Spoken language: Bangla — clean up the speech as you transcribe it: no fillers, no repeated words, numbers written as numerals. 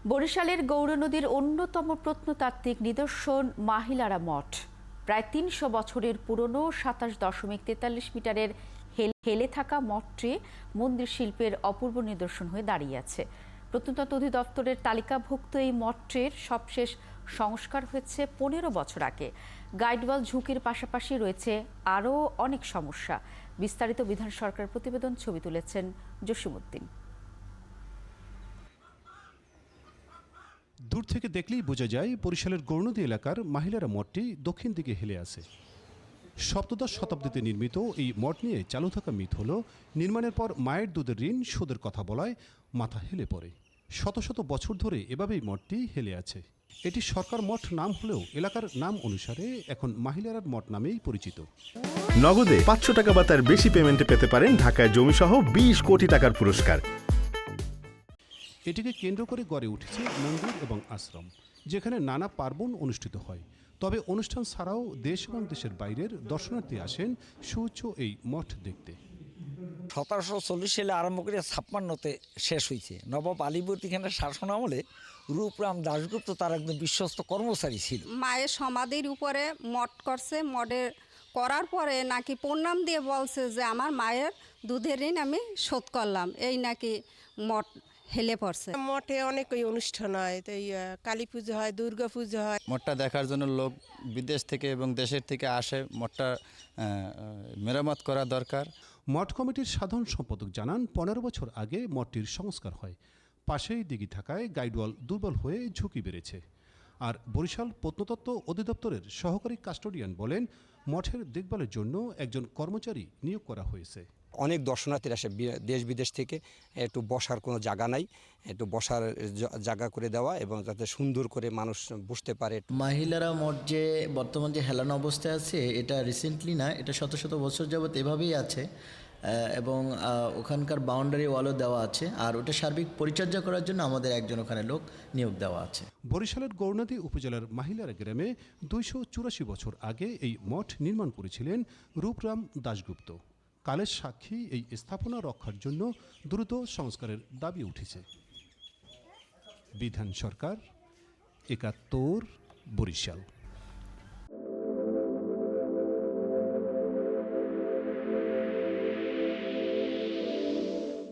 বরিশালের গৌরনদীর অন্যতম প্রত্নতাত্ত্বিক নিদর্শন মাহিলারা মঠ। প্রায় ৩০০ বছরের পুরনো ২৭.৪৩ মিটারের হেলে থাকা মঠটি মন্দির শিল্পের অপূর্ব নিদর্শন হয়ে দাঁড়িয়ে আছে। প্রত্নতত্ত্ব অধিদপ্তরের তালিকাভুক্ত এই মঠটির সবশেষ সংস্কার হয়েছে ১৫ বছর আগে। গাইডওয়াল ঝুঁকির পাশাপাশি রয়েছে আরও অনেক সমস্যা। বিস্তারিত বিধান সরকার প্রতিবেদন, ছবি তুলেছেন জসিমউদ্দিন। দূর থেকে দেখলেই বোঝা যায় বরিশালের গৌরনদী এলাকার মাহিলারা মঠটি দক্ষিণ দিকে হেলে আছে। সপ্তদশ শতাব্দীতে নির্মিত এই মঠ নিয়ে চালু থাকা মিথ হল নির্মাণের পর মায়ের দুধের ঋণ শোধের কথা বলায় মাথা হেলে পড়ে। শত শত বছর ধরে এভাবেই মঠটি হেলে আছে। এটি সরকার মঠ নাম হলেও এলাকার নাম অনুসারে এখন মাহিলারার মঠ নামেই পরিচিত। নগদে ৫০০ টাকা বা তার বেশি পেমেন্টে পেতে পারেন ঢাকায় জমিসহ ২০ কোটি টাকার পুরস্কার। এটিকে কেন্দ্র করে গড়ে উঠেছে মন্দির এবং আশ্রম, যেখানে নানা পার্বণ অনুষ্ঠিত হয়। তবে অনুষ্ঠান ছাড়াও দেশ এবং দেশের বাইরের দর্শনার্থী আসেন সুউচ্চ এই মঠ দেখতে। ১৭৪০ সালে আরম্ভ করে ৫৬তে শেষ হয়েছে। নবাব আলীবর্দী খানের শাসন আমলে রূপরাম দাশগুপ্ত তার একদম বিশ্বস্ত কর্মচারী ছিল। মায়ের সমাধির উপরে মঠ করছে। মঠের করার পরে নাকি প্রণাম দিয়ে বলছে যে আমার মায়ের দুধের ঋণ আমি শোধ করলাম। এই নাকি মঠ হেলে পড়ছে। মঠে অনেক অনুষ্ঠান হয়, তো কালী পুজো হয়, দুর্গা পুজো হয়। মঠটা দেখার জন্য লোক বিদেশ থেকে এবং দেশের থেকে আসে। মঠটা মেরামত করা দরকার। মঠ কমিটির সাধারণ সম্পাদক জানান, ১৫ বছর আগে মঠটির সংস্কার হয়। পাশেই দিঘি থাকায় গাইডওয়াল দুর্বল হয়ে ঝুঁকি বেড়েছে। আর বরিশাল প্রত্নতত্ত্ব অধিদপ্তরের সহকারী কাস্টোডিয়ান বলেন, মঠের দেখভালের জন্য একজন কর্মচারী নিয়োগ করা হয়েছে। অনেক দর্শনার্থীরা আসে দেশ বিদেশ থেকে, একটু বসার কোনো জায়গা নাই, একটু বসার জায়গা করে দেওয়া এবং যাতে সুন্দর করে মানুষ বসতে পারে। মাহিলারা মঠ যে বর্তমান যে হেলানো অবস্থায় আছে, এটা রিসেন্টলি না, এটা শত শত বছর যাবৎ এভাবেই আছে এবং ওখানকার বাউন্ডারি ওয়ালও দেওয়া আছে। আর ওটা সার্বিক পরিচর্যা করার জন্য আমাদের একজন ওখানে লোক নিয়োগ দেওয়া আছে। বরিশালের গৌরনদী উপজেলার মাহিলারা গ্রামে ২৮৪ বছর আগে এই মঠ নির্মাণ করেছিলেন রূপরাম দাশগুপ্ত। কালের সাক্ষী এই স্থাপনা রক্ষার জন্য দ্রুত সংস্কারের দাবি উঠেছে। বিধান সরকার, ৭১, বরিশাল।